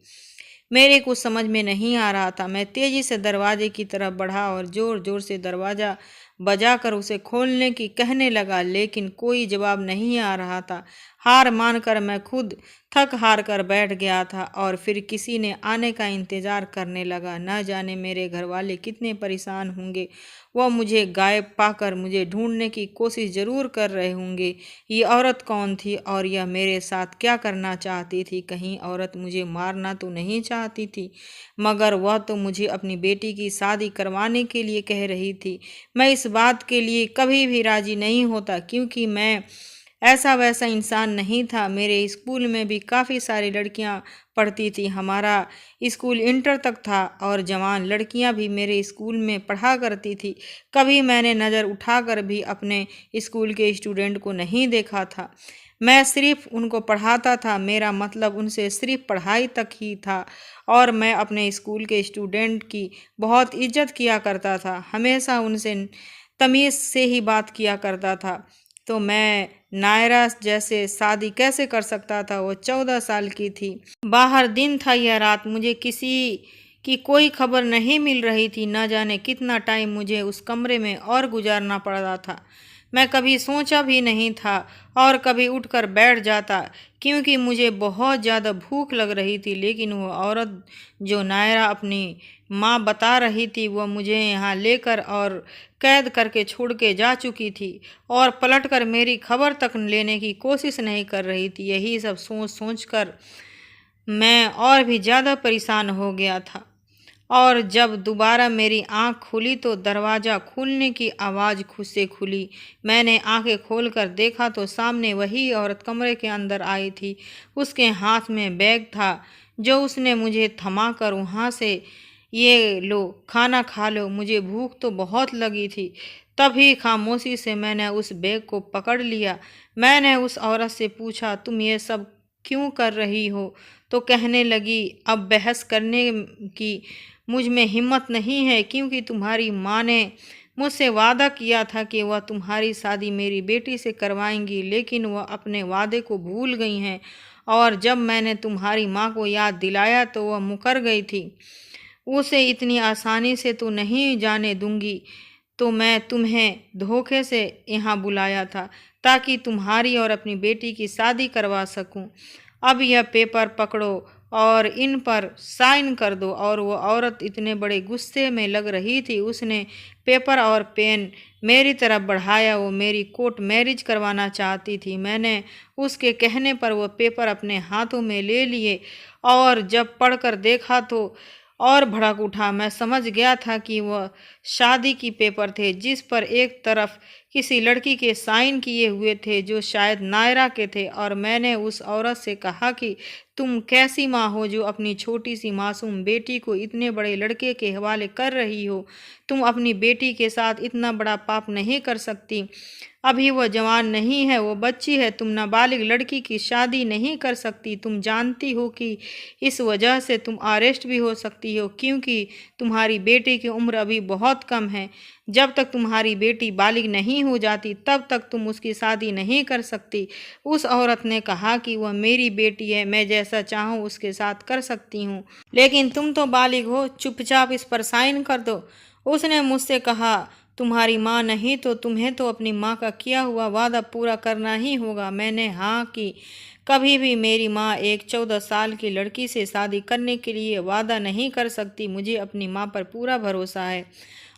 मेरे कुछ समझ में नहीं आ रहा था। मैं तेजी से दरवाजे की तरफ बढ़ा और जोर जोर से दरवाज़ा बजाकर उसे खोलने की कहने लगा, लेकिन कोई जवाब नहीं आ रहा था। हार मानकर मैं खुद थक हार कर बैठ गया था और फिर किसी ने आने का इंतज़ार करने लगा। न जाने मेरे घर वाले कितने परेशान होंगे। वह मुझे गायब पाकर मुझे ढूंढने की कोशिश ज़रूर कर रहे होंगे। ये औरत कौन थी और यह मेरे साथ क्या करना चाहती थी। कहीं औरत मुझे मारना तो नहीं चाहती थी, मगर वह तो मुझे अपनी बेटी की शादी करवाने के लिए कह रही थी। मैं इस बात के लिए कभी भी राजी नहीं होता, क्योंकि मैं ऐसा वैसा इंसान नहीं था। मेरे स्कूल में भी काफ़ी सारी लड़कियां पढ़ती थी। हमारा स्कूल इंटर तक था और जवान लड़कियां भी मेरे स्कूल में पढ़ा करती थी। कभी मैंने नज़र उठाकर भी अपने स्कूल के स्टूडेंट को नहीं देखा था। मैं सिर्फ उनको पढ़ाता था। मेरा मतलब उनसे सिर्फ पढ़ाई तक ही था और मैं अपने स्कूल के स्टूडेंट की बहुत इज्जत किया करता था। हमेशा उनसे तमीज़ से ही बात किया करता था। तो मैं नायरा जैसे शादी कैसे कर सकता था। वो 14 साल की थी। बाहर दिन था या रात मुझे किसी की कोई खबर नहीं मिल रही थी। न जाने कितना टाइम मुझे उस कमरे में और गुजारना पड़ रहा था। मैं कभी सोचा भी नहीं था और कभी उठकर बैठ जाता, क्योंकि मुझे बहुत ज़्यादा भूख लग रही थी। लेकिन वो औरत जो नायरा अपनी माँ बता रही थी, वह मुझे यहाँ लेकर और कैद करके छोड़ के जा चुकी थी और पलटकर मेरी खबर तक लेने की कोशिश नहीं कर रही थी। यही सब सोच सोच कर मैं और भी ज़्यादा परेशान हो गया था। और जब दोबारा मेरी आंख खुली तो दरवाज़ा खुलने की आवाज़ खुद से खुली। मैंने आंखें खोलकर देखा तो सामने वही औरत कमरे के अंदर आई थी। उसके हाथ में बैग था जो उसने मुझे थमा कर वहाँ से, ये लो खाना खा लो, मुझे भूख तो बहुत लगी थी। तभी खामोशी से मैंने उस बैग को पकड़ लिया। मैंने उस औरत से पूछा, तुम ये सब क्यों कर रही हो? तो कहने लगी, अब बहस करने की मुझ में हिम्मत नहीं है, क्योंकि तुम्हारी माँ ने मुझसे वादा किया था कि वह तुम्हारी शादी मेरी बेटी से करवाएंगी, लेकिन वह अपने वादे को भूल गई हैं और जब मैंने तुम्हारी माँ को याद दिलाया तो वह मुकर गई थी। उसे इतनी आसानी से तो नहीं जाने दूंगी। तो मैं तुम्हें धोखे से यहाँ बुलाया था ताकि तुम्हारी और अपनी बेटी की शादी करवा सकूं। अब यह पेपर पकड़ो और इन पर साइन कर दो। और वो औरत इतने बड़े गुस्से में लग रही थी। उसने पेपर और पेन मेरी तरफ बढ़ाया। वो मेरी कोर्ट मैरिज करवाना चाहती थी। मैंने उसके कहने पर वो पेपर अपने हाथों में ले लिए और जब पढ़कर देखा तो और भड़क उठा। मैं समझ गया था कि वह शादी की पेपर थे, जिस पर एक तरफ किसी लड़की के साइन किए हुए थे जो शायद नायरा के थे। और मैंने उस औरत से कहा कि तुम कैसी माँ हो जो अपनी छोटी सी मासूम बेटी को इतने बड़े लड़के के हवाले कर रही हो। तुम अपनी बेटी के साथ इतना बड़ा पाप नहीं कर सकती। अभी वह जवान नहीं है, वो बच्ची है। तुम नाबालिग लड़की की शादी नहीं कर सकती। तुम जानती हो कि इस वजह से तुम अरेस्ट भी हो सकती हो, क्योंकि तुम्हारी बेटी की उम्र अभी बहुत कम है। जब तक तुम्हारी बेटी बालिग नहीं हो जाती तब तक तुम उसकी शादी नहीं कर सकती। उस औरत ने कहा कि वह मेरी बेटी है, मैं जैसा चाहूँ उसके साथ कर सकती हूँ, लेकिन तुम तो बालिग हो, चुपचाप इस पर साइन कर दो। उसने मुझसे कहा, तुम्हारी माँ नहीं तो तुम्हें तो अपनी माँ का किया हुआ वादा पूरा करना ही होगा। मैंने हाँ की। कभी भी मेरी माँ एक 14 साल की लड़की से शादी करने के लिए वादा नहीं कर सकती। मुझे अपनी माँ पर पूरा भरोसा है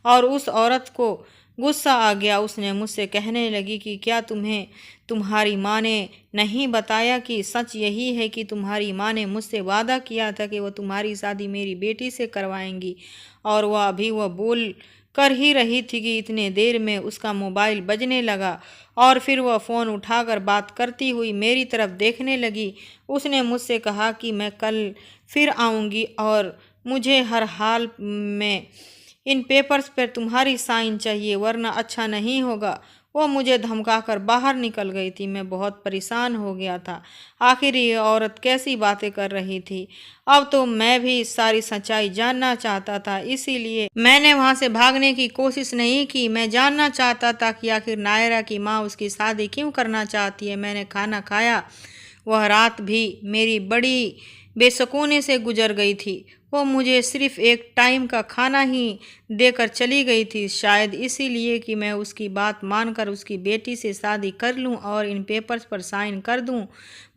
और उस औरत को गुस्सा आ गया। उसने मुझसे कहने लगी कि क्या तुम्हें तुम्हारी माँ ने नहीं बताया कि सच यही है कि तुम्हारी माँ ने मुझसे वादा किया था कि वह तुम्हारी शादी मेरी बेटी से करवाएंगी। और वह बोल कर ही रही थी कि इतने देर में उसका मोबाइल बजने लगा और फिर वह फ़ोन उठाकर बात करती हुई मेरी तरफ देखने लगी। उसने मुझसे कहा कि मैं कल फिर आऊँगी और मुझे हर हाल में इन पेपर्स पर तुम्हारी साइन चाहिए, वरना अच्छा नहीं होगा। वो मुझे धमकाकर बाहर निकल गई थी। मैं बहुत परेशान हो गया था। आखिर ये औरत कैसी बातें कर रही थी। अब तो मैं भी सारी सच्चाई जानना चाहता था, इसीलिए मैंने वहां से भागने की कोशिश नहीं की। मैं जानना चाहता था कि आखिर नायरा की माँ उसकी शादी क्यों करना चाहती है। मैंने खाना खाया। वह रात भी मेरी बड़ी बेसुकूनी से गुजर गई थी। वो मुझे सिर्फ एक टाइम का खाना ही देकर चली गई थी, शायद इसीलिए कि मैं उसकी बात मानकर उसकी बेटी से शादी कर लूं और इन पेपर्स पर साइन कर दूं।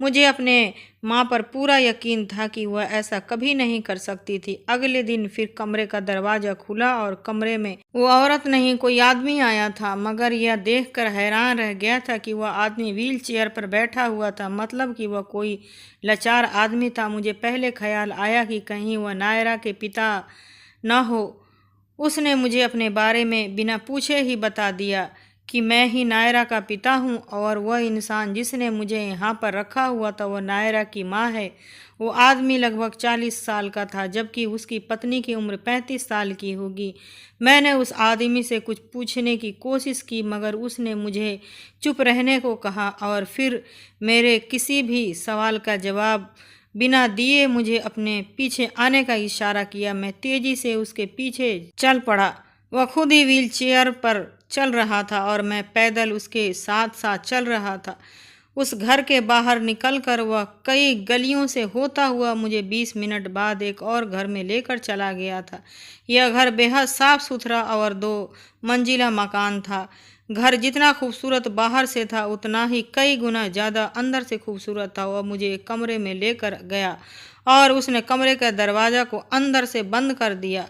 मुझे अपने माँ पर पूरा यकीन था कि वह ऐसा कभी नहीं कर सकती थी। अगले दिन फिर कमरे का दरवाज़ा खुला और कमरे में वो औरत नहीं कोई आदमी आया था, मगर यह देखकर हैरान रह गया था कि वह आदमी व्हील चेयर पर बैठा हुआ था, मतलब कि वह कोई लाचार आदमी था। मुझे पहले ख्याल आया कि कहीं वह नायरा के पिता न हो। उसने मुझे अपने बारे में बिना पूछे ही बता दिया कि मैं ही नायरा का पिता हूँ और वह इंसान जिसने मुझे यहाँ पर रखा हुआ था वह नायरा की माँ है। वो आदमी लगभग 40 साल का था, जबकि उसकी पत्नी की उम्र 35 साल की होगी। मैंने उस आदमी से कुछ पूछने की कोशिश की, मगर उसने मुझे चुप रहने को कहा और फिर मेरे किसी भी सवाल का जवाब बिना दिए मुझे अपने पीछे आने का इशारा किया। मैं तेजी से उसके पीछे चल पड़ा। वह खुद ही व्हील चेयर पर चल रहा था और मैं पैदल उसके साथ साथ चल रहा था। उस घर के बाहर निकलकर वह कई गलियों से होता हुआ मुझे 20 मिनट बाद एक और घर में लेकर चला गया था। यह घर बेहद साफ सुथरा और 2 मंजिला मकान था। घर जितना खूबसूरत बाहर से था उतना ही कई गुना ज़्यादा अंदर से खूबसूरत था। वह मुझे एक कमरे में लेकर गया और उसने कमरे का दरवाज़ा को अंदर से बंद कर दिया।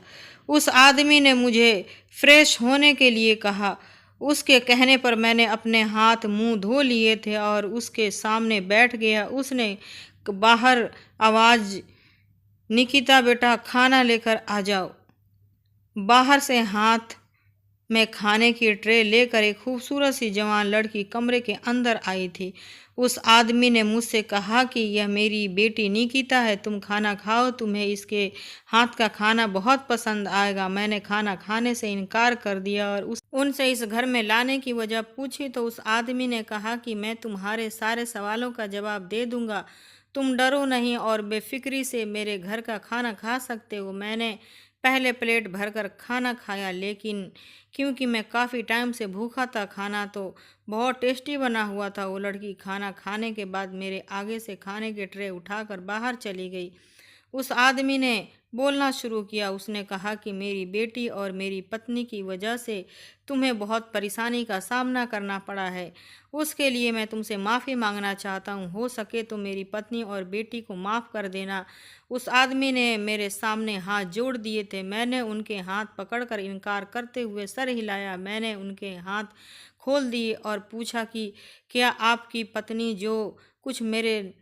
उस आदमी ने मुझे फ्रेश होने के लिए कहा। उसके कहने पर मैंने अपने हाथ मुंह धो लिए थे और उसके सामने बैठ गया। उसने बाहर आवाज़, निकिता बेटा खाना लेकर आ जाओ। बाहर से हाथ में खाने की ट्रे लेकर एक खूबसूरत सी जवान लड़की कमरे के अंदर आई थी। उस आदमी ने मुझसे कहा कि यह मेरी बेटी निकिता है, तुम खाना खाओ, तुम्हें इसके हाथ का खाना बहुत पसंद आएगा। मैंने खाना खाने से इनकार कर दिया और उनसे इस घर में लाने की वजह पूछी तो उस आदमी ने कहा कि मैं तुम्हारे सारे सवालों का जवाब दे दूंगा, तुम डरो नहीं और बेफिक्री से मेरे घर का खाना खा सकते हो। मैंने पहले प्लेट भरकर खाना खाया, लेकिन क्योंकि मैं काफ़ी टाइम से भूखा था, खाना तो बहुत टेस्टी बना हुआ था। वो लड़की खाना खाने के बाद मेरे आगे से खाने के ट्रे उठाकर बाहर चली गई। उस आदमी ने बोलना शुरू किया। उसने कहा कि मेरी बेटी और मेरी पत्नी की वजह से तुम्हें बहुत परेशानी का सामना करना पड़ा है, उसके लिए मैं तुमसे माफ़ी मांगना चाहता हूँ। हो सके तो मेरी पत्नी और बेटी को माफ़ कर देना। उस आदमी ने मेरे सामने हाथ जोड़ दिए थे। मैंने उनके हाथ पकड़कर इनकार करते हुए सर हिलाया। मैंने उनके हाथ खोल दिए और पूछा कि क्या आपकी पत्नी जो कुछ मेरे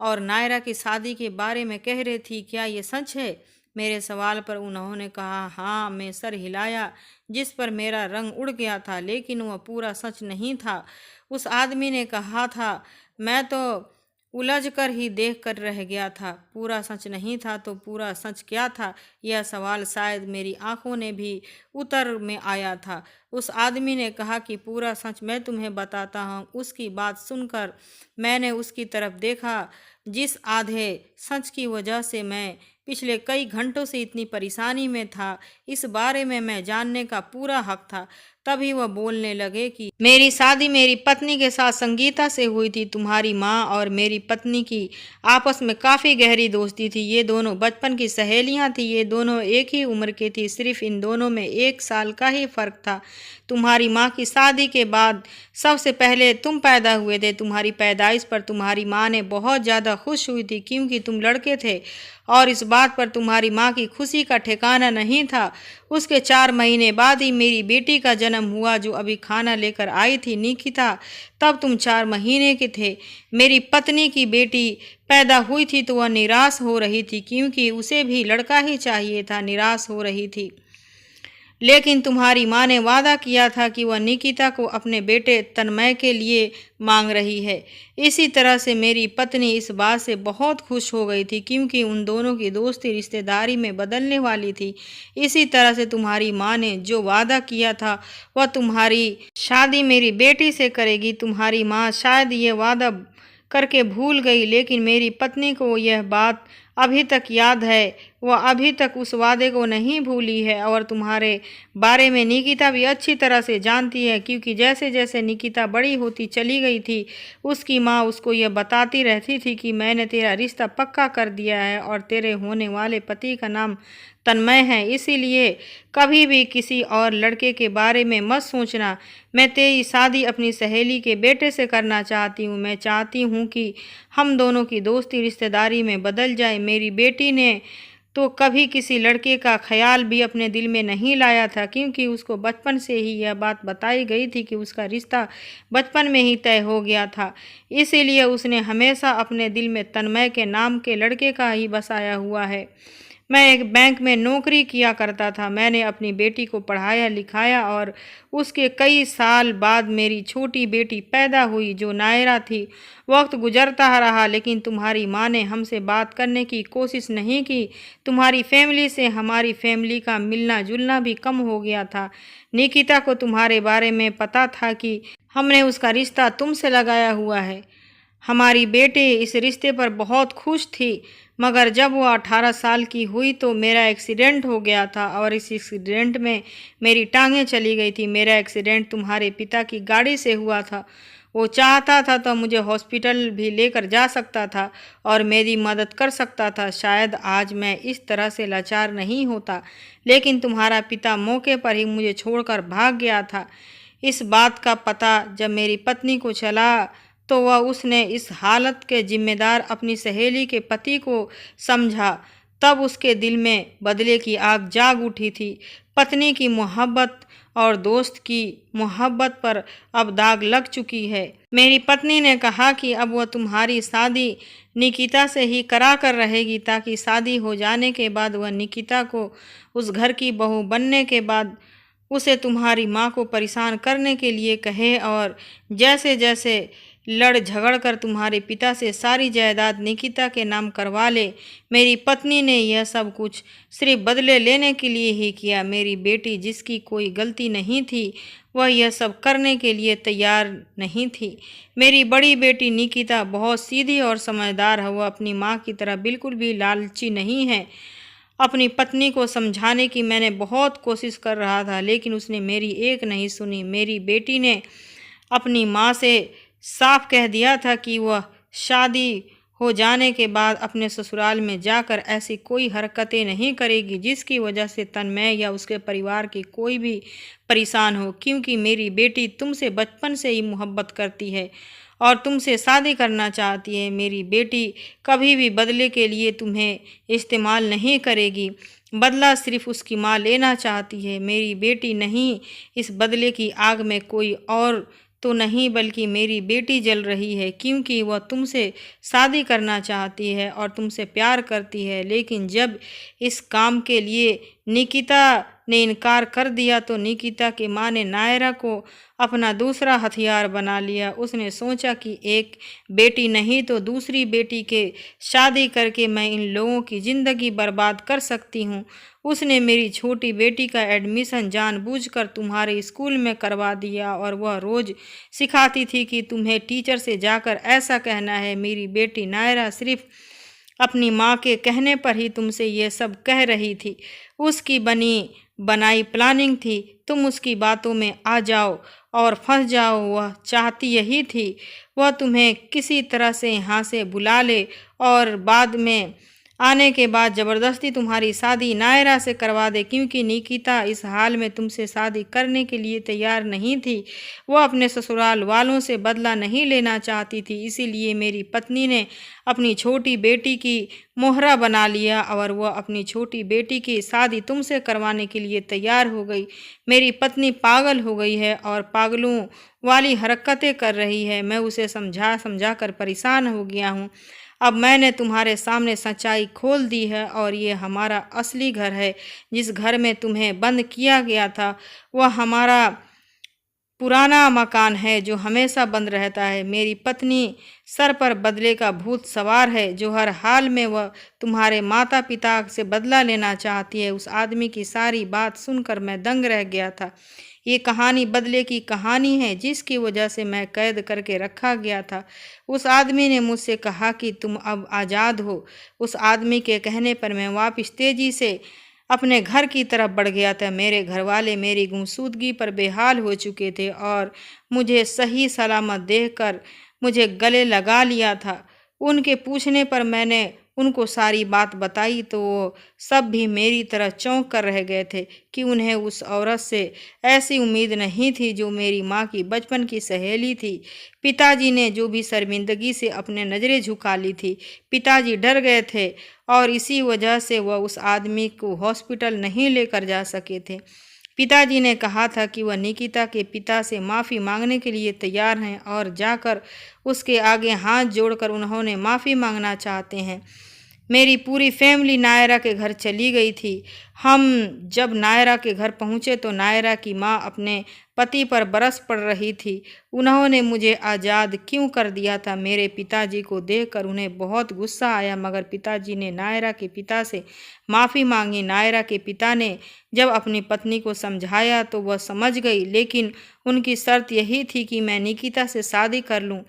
और नायरा की शादी के बारे में कह रही थी, क्या ये सच है? मेरे सवाल पर उन्होंने कहा हाँ। मैं सर हिलाया, जिस पर मेरा रंग उड़ गया था, लेकिन वह पूरा सच नहीं था। उस आदमी ने कहा था, मैं तो उलझ कर ही देख कर रह गया था। पूरा सच नहीं था तो पूरा सच क्या था? यह सवाल शायद मेरी आंखों ने भी उतर में आया था। उस आदमी ने कहा कि पूरा सच मैं तुम्हें बताता हूँ। उसकी बात सुनकर मैंने उसकी तरफ देखा, जिस आधे सच की वजह से मैं पिछले कई घंटों से इतनी परेशानी में था, इस बारे में मैं जानने का पूरा हक था। तभी वह बोलने लगे कि मेरी शादी मेरी पत्नी के साथ संगीता से हुई थी। तुम्हारी माँ और मेरी पत्नी की आपस में काफ़ी गहरी दोस्ती थी। ये दोनों बचपन की सहेलियाँ थी। ये दोनों एक ही उम्र की थी, सिर्फ इन दोनों में 1 साल का ही फ़र्क था। तुम्हारी माँ की शादी के बाद सबसे पहले तुम पैदा हुए थे। तुम्हारी पैदाइश पर तुम्हारी माँ ने बहुत ज़्यादा खुश हुई थी, क्योंकि तुम लड़के थे और इस बात पर तुम्हारी माँ की खुशी का ठिकाना नहीं था। उसके 4 महीने बाद ही मेरी बेटी का जन्म हुआ, जो अभी खाना लेकर आई थी निकिता। तब तुम 4 महीने के थे। मेरी पत्नी की बेटी पैदा हुई थी तो वह निराश हो रही थी, क्योंकि उसे भी लड़का ही चाहिए था। निराश हो रही थी, लेकिन तुम्हारी माँ ने वादा किया था कि वह निकिता को अपने बेटे तन्मय के लिए मांग रही है। इसी तरह से मेरी पत्नी इस बात से बहुत खुश हो गई थी, क्योंकि उन दोनों की दोस्ती रिश्तेदारी में बदलने वाली थी। इसी तरह से तुम्हारी माँ ने जो वादा किया था वह तुम्हारी शादी मेरी बेटी से करेगी। तुम्हारी माँ शायद ये वादा करके भूल गई, लेकिन मेरी पत्नी को यह बात अभी तक याद है। वह अभी तक उस वादे को नहीं भूली है, और तुम्हारे बारे में निकिता भी अच्छी तरह से जानती है, क्योंकि जैसे जैसे निकिता बड़ी होती चली गई थी, उसकी माँ उसको यह बताती रहती थी कि मैंने तेरा रिश्ता पक्का कर दिया है और तेरे होने वाले पति का नाम तन्मय है, इसीलिए कभी भी किसी और लड़के के बारे में मत सोचना। मैं तेरी शादी अपनी सहेली के बेटे से करना चाहती हूँ। मैं चाहती हूँ कि हम दोनों की दोस्ती रिश्तेदारी में बदल जाए। मेरी बेटी ने तो कभी किसी लड़के का ख्याल भी अपने दिल में नहीं लाया था, क्योंकि उसको बचपन से ही यह बात बताई गई थी कि उसका रिश्ता बचपन में ही तय हो गया था। इसीलिए उसने हमेशा अपने दिल में तन्मय के नाम के लड़के का ही बसाया हुआ है। मैं एक बैंक में नौकरी किया करता था। मैंने अपनी बेटी को पढ़ाया लिखाया, और उसके कई साल बाद मेरी छोटी बेटी पैदा हुई, जो नायरा थी। वक्त गुजरता रहा, लेकिन तुम्हारी माँ ने हमसे बात करने की कोशिश नहीं की। तुम्हारी फैमिली से हमारी फैमिली का मिलना जुलना भी कम हो गया था। निकिता को तुम्हारे बारे में पता था कि हमने उसका रिश्ता तुमसे लगाया हुआ है। हमारी बेटी इस रिश्ते पर बहुत खुश थी, मगर जब वो 18 साल की हुई तो मेरा एक्सीडेंट हो गया था, और इस एक्सीडेंट में मेरी टांगें चली गई थी। मेरा एक्सीडेंट तुम्हारे पिता की गाड़ी से हुआ था। वो चाहता था तो मुझे हॉस्पिटल भी लेकर जा सकता था और मेरी मदद कर सकता था। शायद आज मैं इस तरह से लाचार नहीं होता, लेकिन तुम्हारा पिता मौके पर ही मुझे छोड़कर भाग गया था। इस बात का पता जब मेरी पत्नी को चला तो वह उसने इस हालत के जिम्मेदार अपनी सहेली के पति को समझा। तब उसके दिल में बदले की आग जाग उठी थी। पत्नी की मोहब्बत और दोस्त की मोहब्बत पर अब दाग लग चुकी है। मेरी पत्नी ने कहा कि अब वह तुम्हारी शादी निकिता से ही करा कर रहेगी, ताकि शादी हो जाने के बाद वह निकिता को उस घर की बहू बनने के बाद उसे तुम्हारी माँ को परेशान करने के लिए कहे, और जैसे जैसे लड़ झगड़ कर तुम्हारे पिता से सारी जायदाद निकिता के नाम करवा ले। मेरी पत्नी ने यह सब कुछ सिर्फ बदले लेने के लिए ही किया। मेरी बेटी, जिसकी कोई गलती नहीं थी, वह यह सब करने के लिए तैयार नहीं थी। मेरी बड़ी बेटी निकिता बहुत सीधी और समझदार है। वह अपनी माँ की तरह बिल्कुल भी लालची नहीं है। अपनी पत्नी को समझाने की मैंने बहुत कोशिश कर रहा था, लेकिन उसने मेरी एक नहीं सुनी। मेरी बेटी ने अपनी माँ से साफ कह दिया था कि वह शादी हो जाने के बाद अपने ससुराल में जाकर ऐसी कोई हरकतें नहीं करेगी जिसकी वजह से तन्मय या उसके परिवार की कोई भी परेशान हो, क्योंकि मेरी बेटी तुमसे बचपन से ही मोहब्बत करती है और तुमसे शादी करना चाहती है। मेरी बेटी कभी भी बदले के लिए तुम्हें इस्तेमाल नहीं करेगी। बदला सिर्फ उसकी माँ लेना चाहती है। मेरी बेटी नहीं, इस बदले की आग में कोई और तो नहीं बल्कि मेरी बेटी जल रही है, क्योंकि वह तुमसे शादी करना चाहती है और तुमसे प्यार करती है। लेकिन जब इस काम के लिए निकिता ने इनकार कर दिया तो निकिता की माँ ने नायरा को अपना दूसरा हथियार बना लिया। उसने सोचा कि एक बेटी नहीं तो दूसरी बेटी के शादी करके मैं इन लोगों की ज़िंदगी बर्बाद कर सकती हूँ। उसने मेरी छोटी बेटी का एडमिशन जानबूझकर तुम्हारे स्कूल में करवा दिया, और वह रोज़ सिखाती थी कि तुम्हें टीचर से जाकर ऐसा कहना है। मेरी बेटी नायरा सिर्फ अपनी माँ के कहने पर ही तुमसे ये सब कह रही थी। उसकी बनी बनाई प्लानिंग थी, तुम उसकी बातों में आ जाओ और फंस जाओ। वह चाहती यही थी। वह तुम्हें किसी तरह से यहाँ से बुला ले और बाद में आने के बाद ज़बरदस्ती तुम्हारी शादी नायरा से करवा दे, क्योंकि निकिता इस हाल में तुमसे शादी करने के लिए तैयार नहीं थी। वह अपने ससुराल वालों से बदला नहीं लेना चाहती थी, इसीलिए मेरी पत्नी ने अपनी छोटी बेटी की मोहरा बना लिया और वह अपनी छोटी बेटी की शादी तुमसे करवाने के लिए तैयार हो गई। मेरी पत्नी पागल हो गई है और पागलों वाली हरकतें कर रही है। मैं उसे समझा समझा कर परेशान हो गया हूँ। अब मैंने तुम्हारे सामने सच्चाई खोल दी है और ये हमारा असली घर है। जिस घर में तुम्हें बंद किया गया था वह हमारा पुराना मकान है जो हमेशा बंद रहता है। मेरी पत्नी सर पर बदले का भूत सवार है जो हर हाल में वह तुम्हारे माता पिता से बदला लेना चाहती है। उस आदमी की सारी बात सुनकर मैं दंग रह गया था। ये कहानी बदले की कहानी है जिसकी वजह से मैं कैद करके रखा गया था। उस आदमी ने मुझसे कहा कि तुम अब आज़ाद हो। उस आदमी के कहने पर मैं वापस तेजी से अपने घर की तरफ बढ़ गया था। मेरे घरवाले मेरी गुमशुदगी पर बेहाल हो चुके थे और मुझे सही सलामत देखकर मुझे गले लगा लिया था। उनके पूछने पर मैंने उनको सारी बात बताई तो वो सब भी मेरी तरह चौंक कर रह गए थे कि उन्हें उस औरत से ऐसी उम्मीद नहीं थी जो मेरी माँ की बचपन की सहेली थी। पिताजी ने जो भी शर्मिंदगी से अपने नज़रें झुका ली थी, पिताजी डर गए थे और इसी वजह से वह उस आदमी को हॉस्पिटल नहीं लेकर जा सके थे। पिताजी ने कहा था कि वह निकिता के पिता से माफ़ी मांगने के लिए तैयार हैं और जाकर उसके आगे हाथ जोड़कर उन्होंने माफ़ी मांगना चाहते हैं। मेरी पूरी फैमिली नायरा के घर चली गई थी। हम जब नायरा के घर पहुँचे तो नायरा की माँ अपने पति पर बरस पड़ रही थी। उन्होंने मुझे आज़ाद क्यों कर दिया था। मेरे पिताजी को देखकर उन्हें बहुत गुस्सा आया, मगर पिताजी ने नायरा के पिता से माफ़ी मांगी। नायरा के पिता ने जब अपनी पत्नी को समझाया तो वह समझ गई, लेकिन उनकी शर्त यही थी कि मैं निकिता से शादी कर लूँ।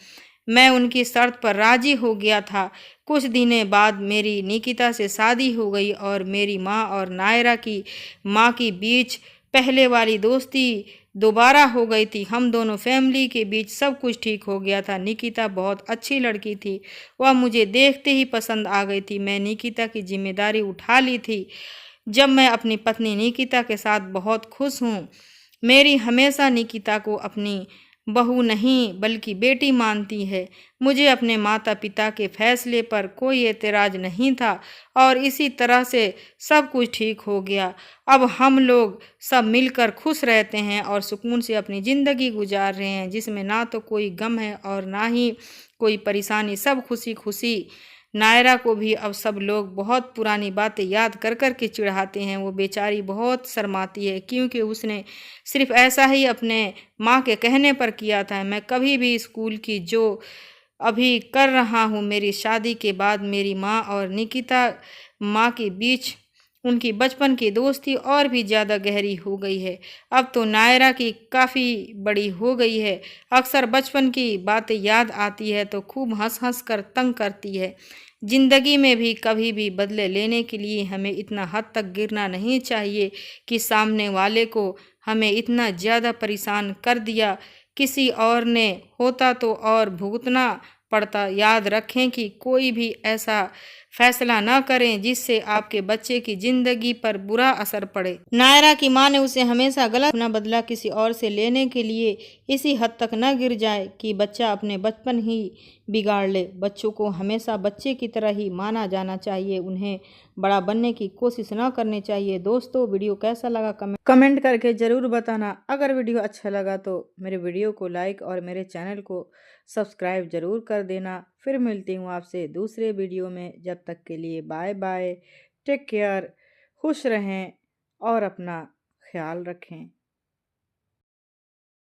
मैं उनकी शर्त पर राजी हो गया था। कुछ दिनों बाद मेरी निकिता से शादी हो गई और मेरी माँ और नायरा की माँ के बीच पहले वाली दोस्ती दोबारा हो गई थी। हम दोनों फैमिली के बीच सब कुछ ठीक हो गया था। निकिता बहुत अच्छी लड़की थी। वह मुझे देखते ही पसंद आ गई थी। मैं निकिता की जिम्मेदारी उठा ली थी। जब मैं अपनी पत्नी निकिता के साथ बहुत खुश हूँ। मेरी हमेशा निकिता को अपनी बहू नहीं बल्कि बेटी मानती है। मुझे अपने माता पिता के फैसले पर कोई एतराज़ नहीं था और इसी तरह से सब कुछ ठीक हो गया। अब हम लोग सब मिलकर खुश रहते हैं और सुकून से अपनी ज़िंदगी गुजार रहे हैं, जिसमें ना तो कोई गम है और ना ही कोई परेशानी, सब खुशी खुशी। नायरा को भी अब सब लोग बहुत पुरानी बातें याद कर कर के चिढ़ाते हैं। वो बेचारी बहुत शर्माती है क्योंकि उसने सिर्फ ऐसा ही अपने माँ के कहने पर किया था। मैं कभी भी स्कूल की जो अभी कर रहा हूँ, मेरी शादी के बाद मेरी माँ और निकिता माँ के बीच उनकी बचपन की दोस्ती और भी ज़्यादा गहरी हो गई है। अब तो नायरा की काफ़ी बड़ी हो गई है। अक्सर बचपन की बातें याद आती है तो खूब हंस हंस कर तंग करती है। ज़िंदगी में भी कभी भी बदले लेने के लिए हमें इतना हद तक गिरना नहीं चाहिए कि सामने वाले को हमें इतना ज़्यादा परेशान कर दिया किसी और ने होता तो और भुगतना पड़ता। याद रखें कि कोई भी ऐसा फैसला न करें जिससे आपके बच्चे की जिंदगी पर बुरा असर पड़े। नायरा की मां ने उसे हमेशा गलत अपना बदला किसी और से लेने के लिए इसी हद तक न गिर जाए कि बच्चा अपने बचपन ही बिगाड़ ले। बच्चों को हमेशा बच्चे की तरह ही माना जाना चाहिए, उन्हें बड़ा बनने की कोशिश न करनी चाहिए। दोस्तों, वीडियो कैसा लगा कमेंट करके ज़रूर बताना। अगर वीडियो अच्छा लगा तो मेरे वीडियो को लाइक और मेरे चैनल को सब्सक्राइब ज़रूर कर देना। फिर मिलती हूँ आपसे दूसरे वीडियो में। जब तक के लिए बाय बाय, टेक केयर, खुश रहें और अपना ख्याल रखें।